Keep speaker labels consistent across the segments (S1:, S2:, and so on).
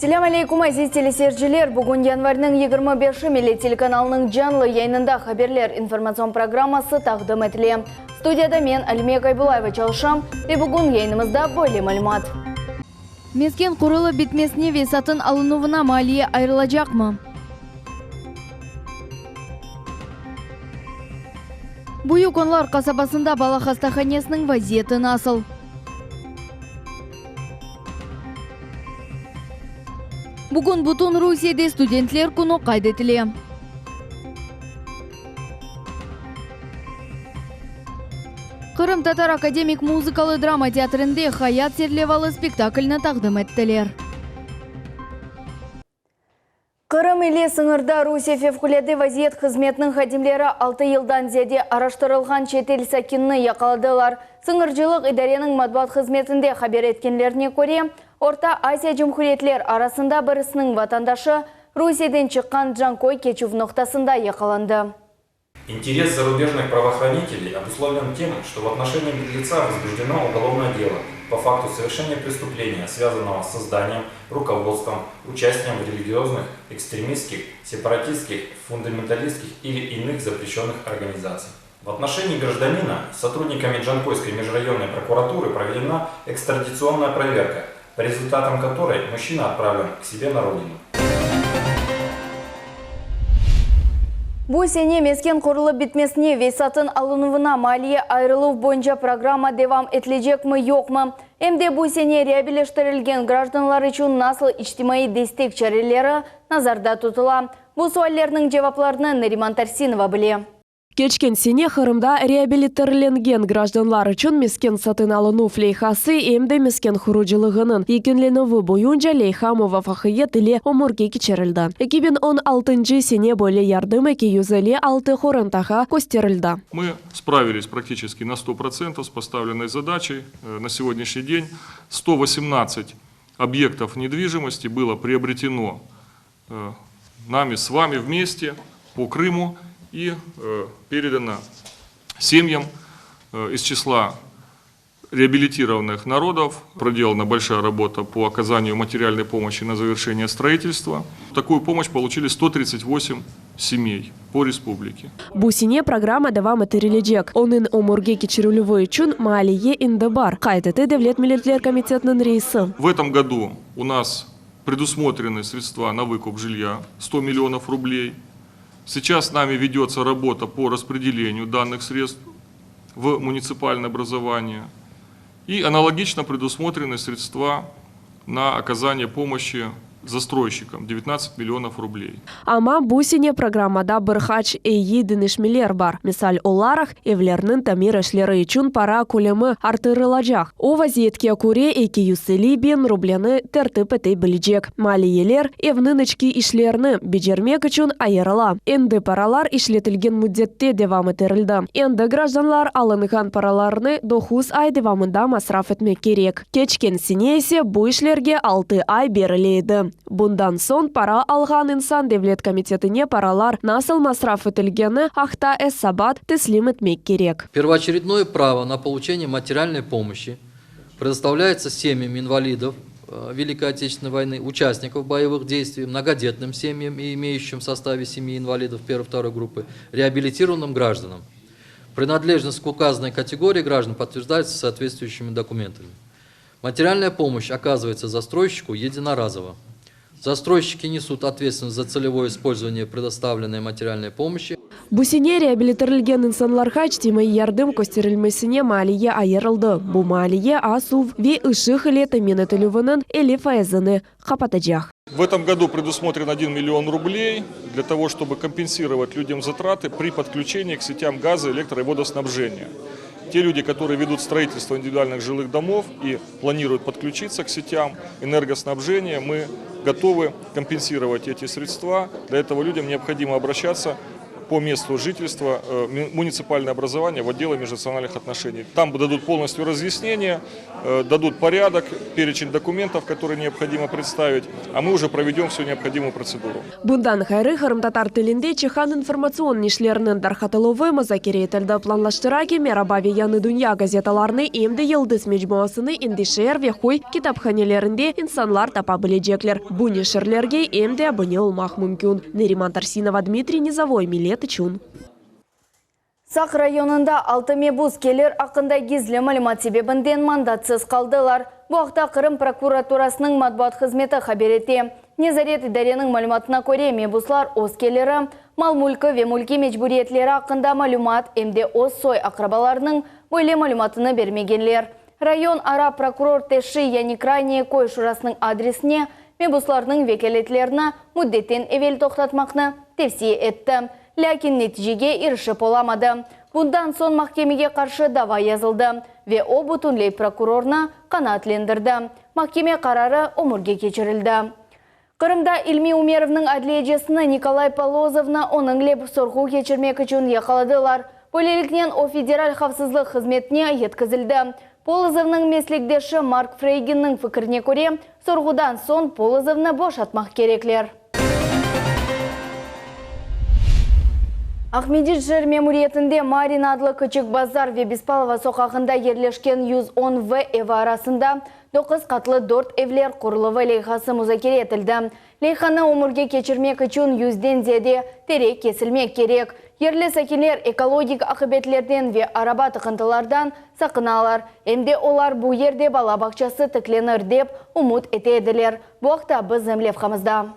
S1: Assalamu alaikum aziz telesiyerciler. Bugün yanvarның 25 меле телеканалының жанлы yayınında haberler informasyon programması taqdim etildi. Studiyada men Alimiye Kaybulaeva çalışam ve bugün yayınımızda böyle malumat. Mesken kurulu bitmesine ve satın alınuvuna maliye ayrılacak mı? Buyukonlar kasabasında bala hastahanesinin vaziyeti nasıl? Bugün bütün Rusya'da studentler günü kaydedildi. Kırım Tatar Akademik Muzikalı Drama Teatrında Hayat Serlevalı spektaklini taqdim ettiler. Kırım ile sınırda Rusya Fevkulade Vaziyet Hizmetinin hadimleri 6 yıldan ziyade araştırılgan çetel sakinini yakaladılar. Sınırcılık idarenin matbuat hizmetinde haber etkenlerine göre, Orta Asya Cumhuriyetler arasında birisinin vatandaşı Rusya'dan çıkan Jankoy Keçuv noktasında yakalandı.
S2: Интерес зарубежных правоохранителей обусловлен тем, что в отношении беглеца возбуждено уголовное дело по факту совершения преступления, связанного с созданием, руководством, участием в религиозных, экстремистских, сепаратистских, фундаменталистских или иных запрещенных организаций. В отношении гражданина сотрудниками Джанкойской межрайонной прокуратуры проведена экстрадиционная проверка, по результатам которой мужчина отправлен к себе на родину.
S1: Bu sene mesken kurulup bitmesine ve satın alınuvuna maliye ayrılığı boyunca programa devam edilecek mi yok mu? Hem de bu sene reabiliştirilgen gражданlar için nasıl içtimai destek çareleri nazarda tutula? Bu suallerinin cevaplarını Neriman Tarsinova biliyor.
S3: Keçкен сене Кырымда реабилитирленген гражданлар үшін мескен сатын алыну флейхасы эмде мескен хуружылығының екенленуі бойынша Лейхамова Фахия тіле омурге кечерілді. 2016 сене более ярдым 256 хорантаха көстерілді.
S4: Мы справились практически на 100% с поставленной задачей. На сегодняшний день 118 объектов недвижимости было приобретено нами с вами вместе по Крыму и передано семьям из числа реабилитированных народов. Проделана большая работа по оказанию материальной помощи на завершение строительства. Такую помощь получили 138 семей по республике.
S3: Бусине программа давам etirilecek. Onun omurge keçirілуі үшін малие инде бар. Кайтыты Devlet Milletler Комитетінің рейсы.
S4: В этом году у нас предусмотрены средства на выкуп жилья 100 миллионов рублей. Сейчас с нами ведется работа по распределению данных средств в муниципальное образование. И аналогично предусмотрены средства на оказание помощи застройщикам 19 миллионов рублей.
S3: Ама бусине программада бірхач денешмелер бар. Мисал оларах евлернің тамир эшлері үшін пара көлемі артырылacak. О вазиетке көре 250 бен рубляны тәртіп етей білежек. Малиелер евнің ішкі ішлеріні бежермек үшін айырыла. Энді паралар ішлетілген мүддетте девам етерілді. Энді гражданлар алынған параларыны 9 ай девамында масраф етмек керек. Кечкен сенесе бұ ішлерге 6 ай берілейді. Bundan son para alған insan Devlet Комитетіне паралар насыл масраф етілгені ақта эс-сабат теслим етмек керек.
S5: Первоочередное право на получение материальной помощи предоставляется семьям инвалидов Великой Отечественной войны, участников боевых действий, многодетным семьям и имеющим в составе семьи инвалидов 1-2 группы, реабилитированным гражданам. Принадлежность к указанной категории граждан подтверждается соответствующими документами. Материальная помощь оказывается застройщику единоразово. Застройщики несут ответственность за целевое использование предоставленной материальной помощи.
S3: Бусине реабилитирленген инсанларға чтимай ярдым көстерілмесіне малие айырылды. Бу малие асув ве ышық леті менетілівінің эле фаязыны қапатачақ.
S4: В этом году предусмотрен 1 миллион рублей для того, чтобы компенсировать людям затраты при подключении к сетям газа, электро- и водоснабжения. Те люди, которые ведут строительство индивидуальных жилых домов и планируют подключиться к сетям энергоснабжения, мы готовы компенсировать эти средства. Для этого людям необходимо обращаться по месту жительства муниципальное образование в отделе межнациональных отношений. Там дадут полностью разъяснение, дадут порядок, перечень документов, которые необходимо представить, а мы уже проведем всю необходимую процедуру.
S3: Bundan хайры татар тілінде Чехан информацион ишлерінің дархатылығы мазакере етілді планлаштыраги Мерабави яны дүния газеталарны емді елдіс мечмуасыны индишер вехой китапханелерінде инсанлар тапа білежеклер. Бунешерлерге емді абыне олмақ мүмкін. Нериман Тарсинова, Дмитрий Низовой, Милет Чун.
S1: Сақ районында 6 мебус келер ақында гизлі мәлімат себебінден мандатсыз қалдылар. Бұл ақта Қырым прокуратурасының матбуат қызметі хаберете. Незарет идаренің мәліматына көре мебуслар оз келері, мал мүлкі ве мүлкі мечбуриетлері ақында мәлімат әмде оз сой ақрабаларының бөйле мәліматыны бермегенлер. Район ара прокурор Теши яни крайне кой шурасының адресіне мебусларының векелетлеріне мүддеттен эвел тоқтатмақны тевсие етті. Ләкин нәтижеге ирішіп оламады. Бұндан сон махкемеге қаршы дава язылды ве о бұтынлей прокурорна қанатлендірді. Махкеме қарары омырге кечірілді. Қырымда Илми Умеровның әділежесіні Николай Полозовна оның леп сорғу кечірмек үшін яқаладылар. Бөлелікнен о федераль қавсызлық қызметіне еткізілді. Полозовның меслікдеші Марк Фрейгеннің фікіріне көре, сорғудан сон Полозовны бошатмақ кереклер. Ахмедиджер мемуриетінде Марин адлы Күчік Базар ве Беспалова соқағында ерлешкен 110 В еві арасында 9 қатлы 4 евлер құрылывы лейхасы музакер етілді. Лейханы өмірге кечірмек үшін 100-ден зеде терек кесілмек керек. Ерлі сәкелер экологик ақыбетлерден ве араба тұқынтылардан сақыналар. Әмде олар бұл ерде бала бақшасы тікленір деп ұмыт етеділер. Бұқта біз землевқамызда.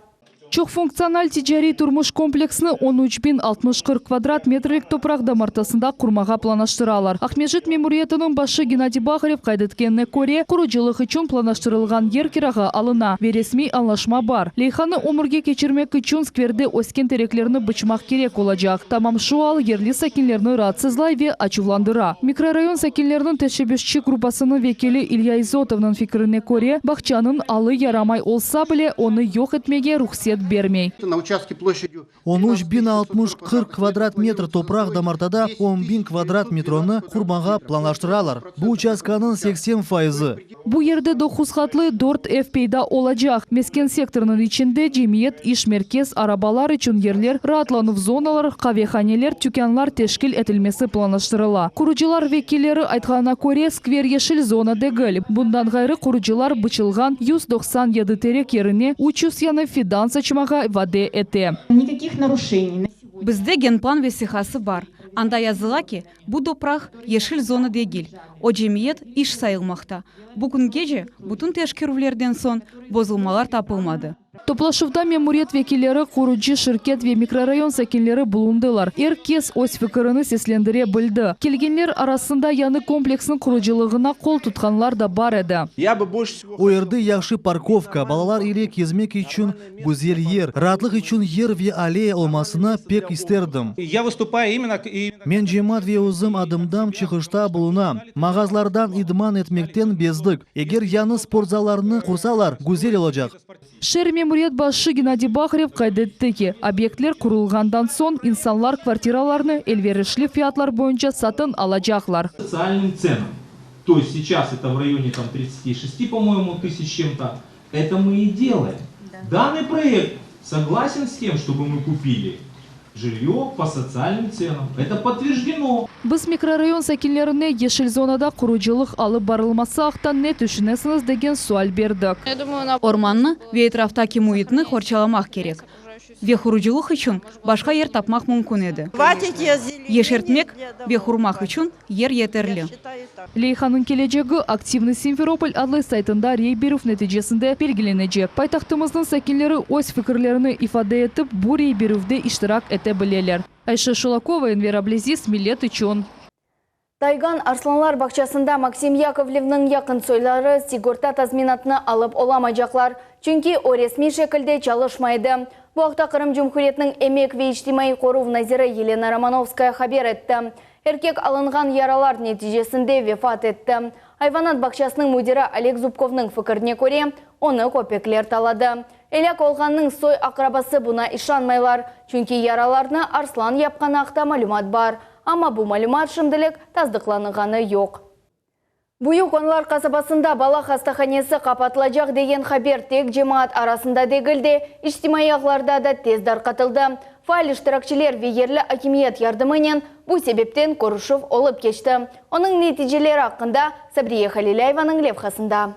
S6: Чоқфункциональ тижари турмуш комплексны 13.060 квадрат метрлік топырақда мартасында құрмаға планаштыралар. Ахмежит мемуриетінің башы Геннадий Бахарев қайдеткеніне көре, құрыжылық үшін планаштырылған ер кираға алына вересми алашма бар. Лейханы өмірге кечірмек үшін скверде өскен тереклеріні бычмақ керек олажақ. Тамам шуал ерлі сәкенлеріні радсызлай ве ачувландыра. Микрорайон сәкенлерінің тәшебесші группасының векелі Илья Изотовның фикіріне көре, бақчаның алы ярамай олса біле, оны йоқ етмеге рұқсет бермей.
S7: На участке площадью
S8: 13.060 квадрат метр топрақ дамартада 10.000 квадрат метроны құрмаға планаштыралар. Бұл участканың 80%.
S6: Бұл ерде 9 қатлы 4 FP'да олажақ. Мескен секторының içinde cemiyet, iş merkez, арабалар үшін ерлер, ратланып зоналар, қавеханелер, тюкянлар тешкіл етілмесі планаштырыла. Құрыжылар векелері айтқана көре сквер ешіл зона дегіл. Бұндан ғайры құрыжылар бычылған 197 терек еріне 300 яны фиданса чымаға ваде ете.
S9: Никаких нарушений.
S10: Бізде генплан весихасы бар. Анда языла ки, бұ допрақ ешіл зона дегіл. О жемиет иш сайылмақта. Бүгін кеже бұтын тешкерулерден сон бозылмалар тапылмады.
S6: Топлашывда мемуриет векелері құрыжы шыркет ве микрорайон сәкенлері бұлындылар. Эркес ось фікіріні сеслендіре білді. Келгенлер арасында яны комплексның құрыжылығына қол тұтқанлар да бар еді.
S8: Ойырды яқшы парковка, балалар ире кезмек үшін гүзел ер, ратлық үшін ер ве аллея олмасына пек истердім.
S7: я выступаю именно
S8: Мен жемат ве өзім адымдам чықышта бұлына. Мағазлардан идман етмектен бездік. Егер яны спортзаларыны құрсалар, гүзел олacak.
S6: Шер мемуриет башы Геннадий Бахарев қайдетті ки, объектлер құрылғандан сон инсанлар квартираларны элверішлі фиатлар бойынша сатын алажақлар.
S11: Социальным ценам. То есть сейчас это в районе там 36, по-моему, тысяч чем-то. Это мы и делаем. Данный проект согласен с тем, чтобы мы купили жилье по социальным ценам. Это подтверждено.
S6: Біз микрорайон сәкенлеріне ешіл зонада құрыжылық алып барылмаса ақтан не түшінесіңіз деген суал бердік.
S10: Орманны ве етрафтаки муитны хорчаламақ керек. Ве хұрыжылық үшін башқа ер тапмақ мүмкін еді. Ешертмек ве хұрмақ үшін ер етерлі.
S6: Лейханың кележегі активный Симферополь адлы сайтында рейберов нәтижесінде белгіленecek. Пайтақтымыздың сәкенлері ось фікірлеріні ифаде етіп, бұл рейберовде іштірак әте білелер. Айша Шулакова, Энвер Аблезис, Милет Ичон.
S1: Тайган Арсланлар бақшасында Максим Яковлевның яқын сойлары сигорта тазминатны алып оламайжақлар, чүнки о ресми шекілде чалышмайды. Бұл ақта Қырым Жүмхуретінің эмек ве иштимай қору назиры Елена Романовская хабер етті. Эркек алынған яралар нәтижесінде вефат етті. Айванат бақшасының мудирі Олег Зубковның фікіріне көре, оны көпеклер талады. Элек олғанның сой ақрабасы бұна ишанмайлар, чүнки яраларны арслан япқан ақта малюмат бар. Ама бұл малюмат шымдылық таздықланығаны жоқ. Буюк Онлар қасабасында бала хастаханесі қапатылажақ деген хабер тек жемаат арасында дегілді, иштимай ағларда да тездар қатылды. Файл иштиракчилер вегерлі акимиет ярдымынен бұл себептен Корушев олып кешті. Оның нәтижелері ақында Сабрия Халиляеваның левхасында.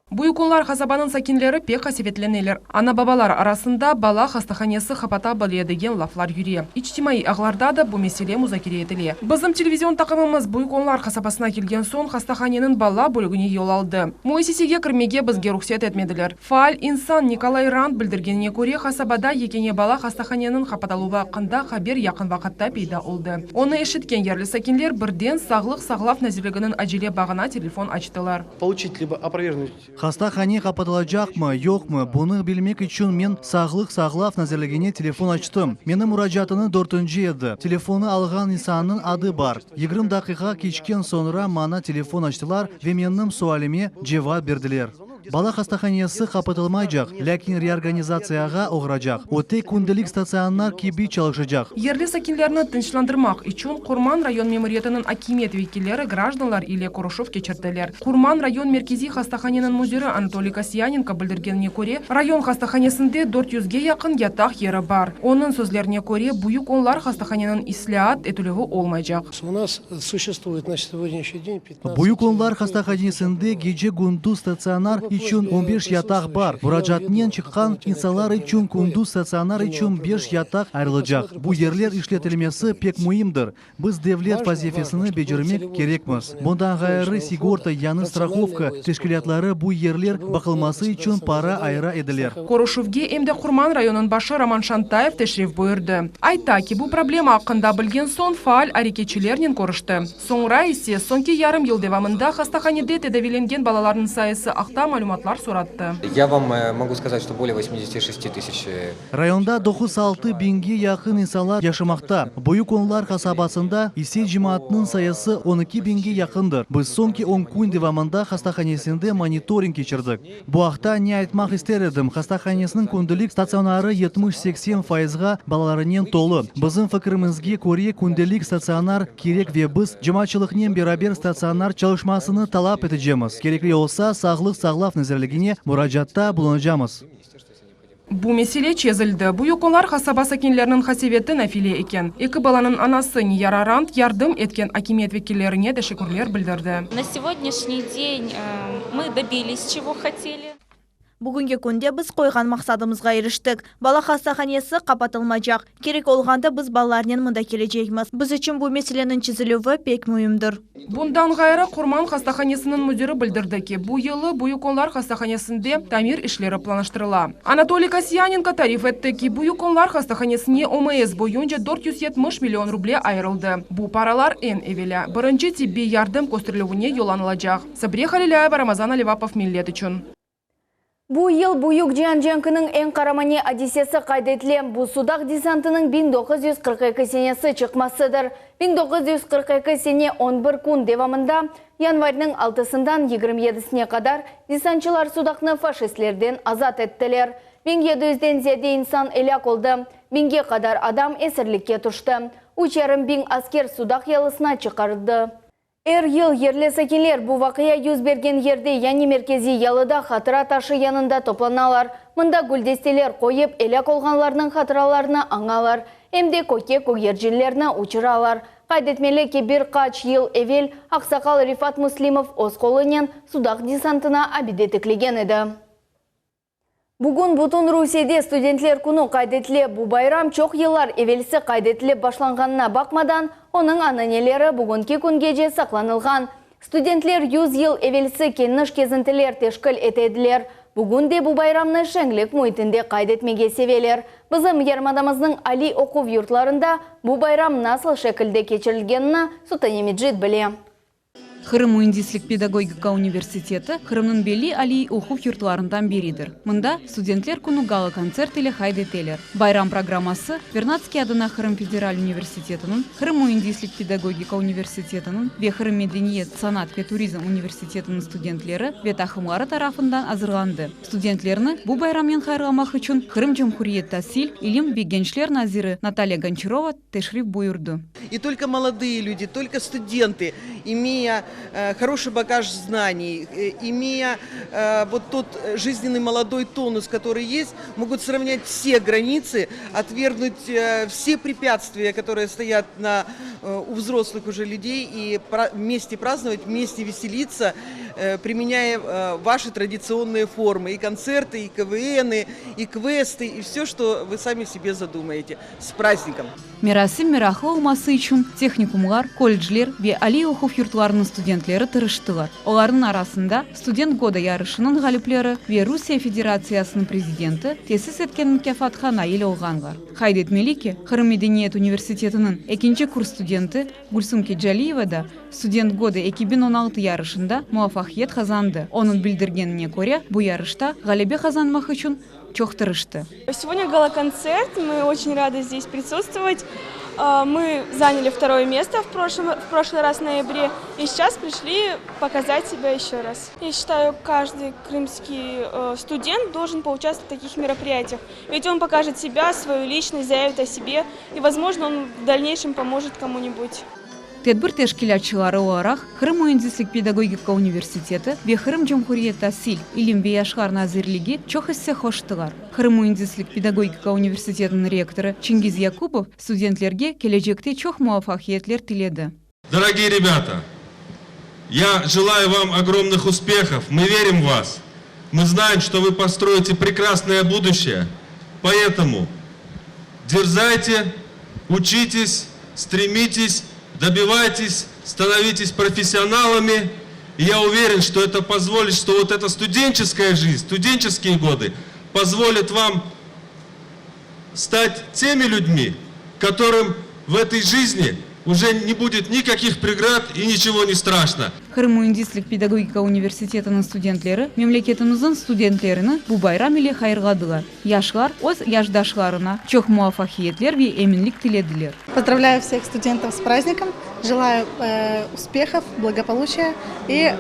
S9: Буюк Онлар хасабанын сакинлері пек қасеветленелер. Ана бабалар арасында бала хастаханесі қапата балия деген лафлар юре. Ичтимай ағларда да бұл меселе музакире етіле. Біздің телевизион тақымымыз Буюк Онлар хасабасына келген сон хастаханенің бала бөлігіне ел алды. Мойсесеге кірмеге бізге рұқсет етмеділер. Фаал инсан Николай Ранд білдіргеніне көре хасабада екене бала хастаханенің қапаталуға қында хабер яқын вақытта пейда олды. Оны ешіткен ерлі сакинлер бірден сағлық нәзірлігінің әжеле бағына телефон açtılar.
S7: Получить либо опровергнуть.
S8: Хастахане қапатылажақмы, жоқмы, бұны білмек үшін мен сағлық нәзірлігіне телефон açtым. Менің мұражатыны 4-ші еді. Телефоны алған инсанның ады бар. 20 дақиқа кешкен sonra мана телефон açtılar ve менің суаліме жауап берділер. Бала хастаханесі қапатылмайжақ, ләкин реорганизацияға оғырajақ. Оте күнделік стационар кеби çalışacak.
S9: Ерлі сакинлеріні тынчландырмақ үшін Курман район мемориятының акимет векилері гражданлар или Корушев кечірділер. Курман район меркези хастаханенің музирі Анатолий Касьяненко білдіргеніне көре, район хастаханесінде 400-ге яқын ятақ ері бар. Оның сөзлеріне көре, Буюк Онлар хастаханенің ислиат етілігі олмайжақ.
S12: У нас существует на сегодняшний день 15...
S8: Буюк Онлар хастаханесінде геже гунду стационар üçün 15 ятақ бар. Мұражатнен шыққан инсалар үшін күнду стационар үшін 5 ятақ айрылacak. Бұл ерлер ішлетілмесі пек мұйымдыр. Біз девлет вазифесіні бежірмек керекміз. Бұндан ғайыры сигорта яны страховка тешкілетлары бұл ерлер бақылмасы үшін пара айыра еділер.
S9: Корушевге емде Курман районын башы Роман Шантаев тешриф бұйырды. Айта ки бұл проблема ақында білген сон фаал әрекетшілерінен көрішті. Соңра есе сонки ярым ел девамында хастаханеде тедавиленген балалардың сайысы ақта малюматлар сұратты.
S13: Я вам могу сказать, что более 86 тысяч.
S8: Районда 96 бинге яқын инсалар яшымақта. Буюк Онлар қасабасында исе жимаатның сайысы 12 бинге яқынdır. Біз сонки 10 күн девамында хастаханесінде мониторинг кечірдік. Бұл ақта не айтмақ істер едім. Хастаханесінің күнделік стационары 70-80%-ға балаларынан толы. Біздің фікірімізге көре күнделік стационар керек ве біз жымачылықнен берабер стационар çalışmasını талап етежеміз. Керекли олса сағлық нәзірлігіне мұражатта бұлынжамыз.
S9: Бұл меселе чезілді. Буюк Онлар хасаба сакинлерінің хасеветі нәфиле екен. Екі баланың анасы Нияра Ранд ярдым еткен акимет векиллеріне де шекурлер білдірді.
S14: На сегодняшний день мы добились чего хотели.
S15: Бүгінгі күнде біз қойған мақсадымызға еріштік. Бала хастаханесі қапатылмайжақ. Керек олғанда біз балаларнен мұнда кележейміз. Біз үшін бұл меселенің чезілуі пек мұйымдыр.
S9: Бұндан ғайры Курман хастаханесінің мүдірі білдірді ки, бұл елі Буюк Онлар хастаханесінде тамир ішлері планыштырыла. Анатолий Касьяненко тариф етті ки, Буюк Онлар хастаханесіне ОМС бойынша 470 миллион рубле айырылды. Бұл паралар ен евелі. Бірінші тибби ярдым көстірілуіне йоланылажақ. Сабрия Халиляева, Рамазан Аливапов, Миллет үшін.
S1: Бұл ел Буюк Джианджанкының ең қарамане одиссесі қайдетілем. Бұл судақ десантының 1942 сенесі чықмасыдыр. 1942 сене 11 күн девамында январьның 6-сынан 27-сіне қадар десантчылар судақны фашистлерден азат еттілер. 1700-ден зеде инсан эляк олды. 1000-ге қадар адам есірлікке тұшты. 3,5 аскер судақ ялысына чықарды. Ел ерлі сакинлер бұл вақия юз берген ерде яни меркези ялыда хатыра ташы янында топланалар. Мында гүлдестелер қойып, эляк олғанларының хатыраларына аңалар. Әмде көке көгержілеріне ұчыралар. Қайдетмелі ке бір қач ел эвел Ақсақал Рифат Муслимов оз қолынен судақ десантына абидетіклеген еді. Бүгін бұтын Русейде студентлер күні қайдетлі бұл байрам чоқ еллар евелісі қайдетлі башланғанына бақмадан, оның ананелері бүгінгі күнгеже сақланылған. Студентлер 100 ел евелісі кенніш кезінтілер тешкіл етеділер. Бүгінде бұл байрамны шәңлік мұйтінде қайдетмеге севелер. Бізім ермадамыздың Али оқу юртларында бұл байрам насыл шекілде кечірілгеніні Сутанемеджит біле.
S10: Хырым Муиндислик педагогика университеті Хырымның белі алий оқу юртларындан беридір. Мында студентлер күні гала концерт или хайдетелер. Байрам программасы Вернадский адына Хырым федераль университетінің, Хырым Муиндислик педагогика университетінің, ве Хырым медениет, санат ве туризм университетінің студентлері ве тахымлары тарафындан азырланды. Студентлеріні бұл байраммен хайырламақ үшін Хырым Жамхуриет Тасиль, Илим ве генчлер назиры Наталья Гончарова тешриф буйырды.
S16: И только молодые люди, только студенты, имея хороший багаж знаний, имея вот тот жизненный молодой тонус, который есть, могут сравнять все границы, отвергнуть все препятствия, которые стоят у взрослых уже людей, и вместе праздновать, вместе веселиться, применяя ваши традиционные формы, и концерты, и КВНы, и квесты, и все, что вы сами себе задумаете. С праздником!
S10: Мерасим мерахлы умасы үшін техникумлар, колледжлер ве алий оқу юртларының студентлері тырыштылар. Олардың арасында студент года ярышының галиплері ве Русия Федерациясының президенті тесіс еткен мүкафатқа наил олғанғар. Хайдет Мелике, Хырым Медениет университетінің екінші курс студенті Гульсум Кеджалиева да студент года 2016 ярышында муафахиет қазанды. Оның білдіргеніне көре, бұл ярышта галебе қазанмақ үшін чоқтырышты.
S17: Сегодня гала-концерт, мы очень рады здесь присутствовать. Мы заняли 2-е место в прошлый раз в ноябре, и сейчас пришли показать себя еще раз. Я считаю, каждый крымский студент должен поучаствовать в таких мероприятиях, ведь он покажет себя, свою личность, заявит о себе, и, возможно, он в дальнейшем поможет кому-нибудь.
S10: Тедбір тешкілятшылары оларақ Хырым Муиндислик педагогика университеті ве Хырым Жамхуриет Тасиль илим ве яшқар назирлиги чоқ іссе хоштылар. Хырым Муиндислик педагогика университетінің ректоры Чингиз Якупов студентлерге келечекте чоқ муафахиетлер тіледі.
S18: Дорогие ребята, я желаю вам огромных успехов. Мы верим в вас. Мы знаем, что вы построите прекрасное будущее. Поэтому дерзайте, учитесь, стремитесь, добивайтесь, становитесь профессионалами. И я уверен, что это позволит, что вот эта студенческая жизнь, студенческие годы позволят вам стать теми людьми, которым в этой жизни уже не будет никаких преград и ничего не страшно.
S10: Хырым Муиндислик педагогика университетінің студентлері мемлекетіміздің студенттеріні бұл байрам еле хайырғадылар. Яшылар өз яждашларына чоқ муафахиетлер ве эминлік тіледілер.
S19: Поздравляю всех студентов с праздником. Желаю успехов, благополучия и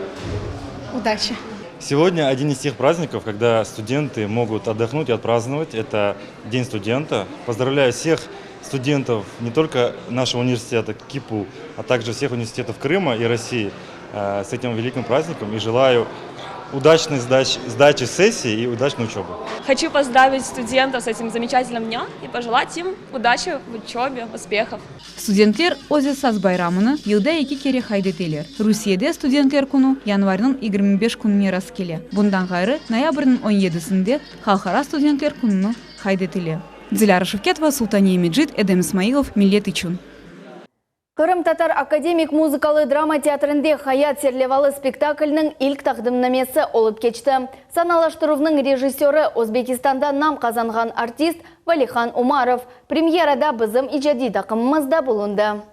S19: удачи.
S20: Сегодня один из тех праздников, когда студенты могут отдохнуть и отпраздновать. Это День студента. Поздравляю всех студентов не только нашего университета КИПУ, а также всех университетов Крыма и России с этим великим праздником и желаю удачной сдачи сессии и удачной учебы.
S21: Хочу поздравить студентов с этим замечательным днем и пожелать им удачи в учебе, успехов.
S10: Студенттер озе саз байрамыны елда 2 кере хайдетелер. Русияда студенттер күні январның 25 күніне рас келе. Бұндан ғайры ноябрьның 17-сінде халқара студенттер күніне хайдетеле. Диляра Шевкетова, Султания Меджид, Эдем Исмаилов, Милет Ичун.
S1: Кырым татар академик музыкалы драма театрында Хаят Серлевалы спектакльнің ilk тақдымнамесі олып кечті. Саналаштырувның режиссері Өзбекистанда нам қазанған артист Валихан Умаров. Премьерада бізім ижади тақымымызда болынды.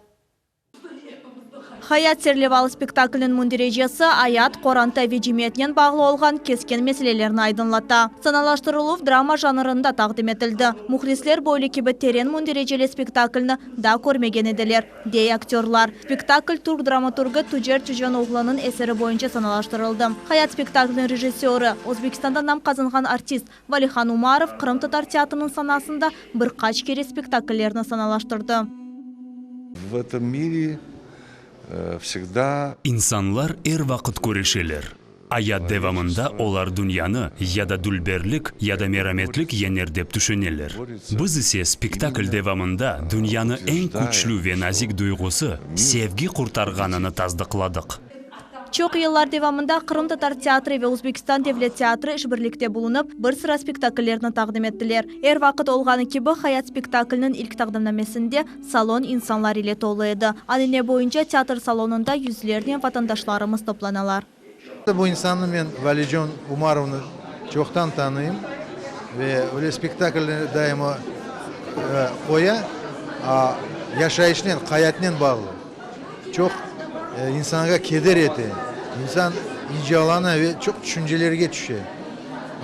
S15: Хаят Серлевалы спектаклінің мұндережесі аят Qoranта вежиметінен бағылы олған кескен меселелерін айдынлата. Саналаштырылув драма жанрында тақдым етілді. Мұхлислер бойлы кебеттерен мұндережелі спектакліні да көрмеген еділер, дей актерлар. Спектакль турк драматургы Туджер Чужан оғланын әсері бойынша саналаштырылды. Хаят спектаклінің режиссері, Өзбекстанда нам қазынған артист Валихан Умаров Қырым татар театрының санасында бір қач кере спектакльлерін саналаштырды.
S22: В этом мире всегда
S23: İnsanlar вақыт көрешелер. Аят девамында олар дүнияны яда дүлберлік, яда мераметлік енер деп түшенелер. Біз ісе спектакль девамында дүнияны ең күчлі ве назик дұйғысы севги құртарғаныны таздықладық.
S15: Çok yıllar devamında Kırım Tatar Teatrı ve Özbekistan Devlet Teatrı işbirlikte bulunup bir sıra spektakllerini takdim ettiler. Er vakit olğanı gibi Hayat spektaklinin ilk takdimlemesinde salon insanlar ile doluydu. Anine boyunca tiyatr salonunda yüzlerden vatandaşlarımız toplanalar.
S7: Bu insanı ben Valijon Umarov'nu çoktan tanıyım ve öyle spektakülleri daima yaşayışının, hayatının bağlı. Çok insanga keder eti. İnsan icalana ve çok düşüncelerine düşüyor.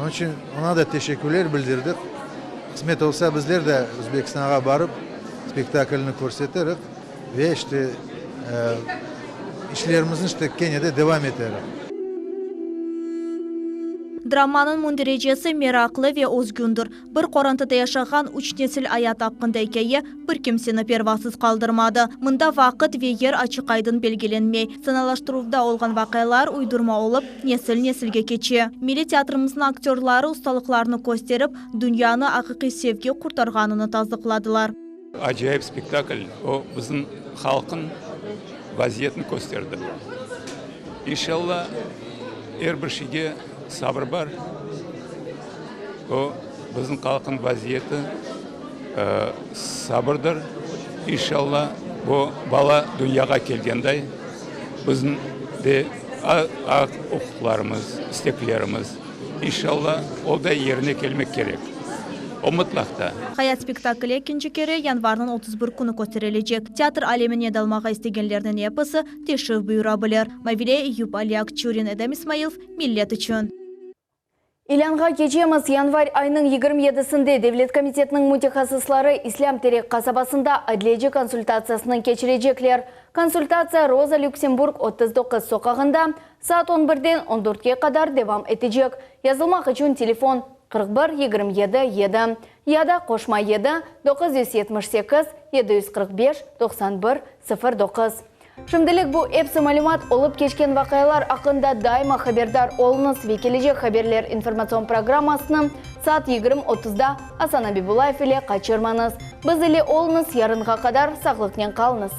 S7: Onun için ona da teşekkürler bildirdik. Kısmet olsa bizler de Özbekistan'a barıp spektaklini korsetirik ve işte işlerimizin işte Kenya'da devam ederiz.
S15: Dramanın mundirejesi meraklı ve özgündür. Bir qorantıda yaşagan 3 nesil ayat hakkında hikaye bir kimseni pervasız kaldırmadı. Mında vakit ve yer açık aydın belgelenmey. Sanalaştıruvda olgan vakaylar uydurma olup nesil-nesilge keçi. Milli teatrımızın aktörleri ustalıklarını gösterip dünyanı haqiqi sevgi kurtarganını tazdıkladılar.
S2: Acayip spektakl. O bizim halkın vaziyetini gösterdi. İnşallah her bir şeyge sabır var. O bizim halkın vaziyeti sabırdır. İnşallah bu bala dünyaya gelgende bizim de hukuklarımız, isteklerimiz inşallah o da yerine gelmek gerek. O mutlakta.
S15: Hayat spektakli ikinci kere yanvarın 31 günü gösterilecek. Teatr alemine dalmağa istegenlerden yapısı teşrif buyurabilir. Mavile Eyyub Ali Akçurin, Edem İsmailov, Millet için.
S1: İlanға geçemiz yanvar ayının 27-sinde Devlet Komitetinin mütehassıslары İslam Terek kasabasında adliye konsultatsiyasını geçirecekler. Konsultasiya Roza Luxemburg 39 sokağında saat 11'den 14'e kadar devam edecek. Yazılmak için telefon 41-27-7 ya da koşma 7 978 745 91 09. Şimdilik bu hepsi malumat olup geçken vakayalar hakkında daima haberdar olunuz ve gelecek haberler informasyon programmasını saat 20:30'da Hasan Abibulayev ile kaçırmanız. Biz ile olunuz yarınға kadar sağlıkla kalınız.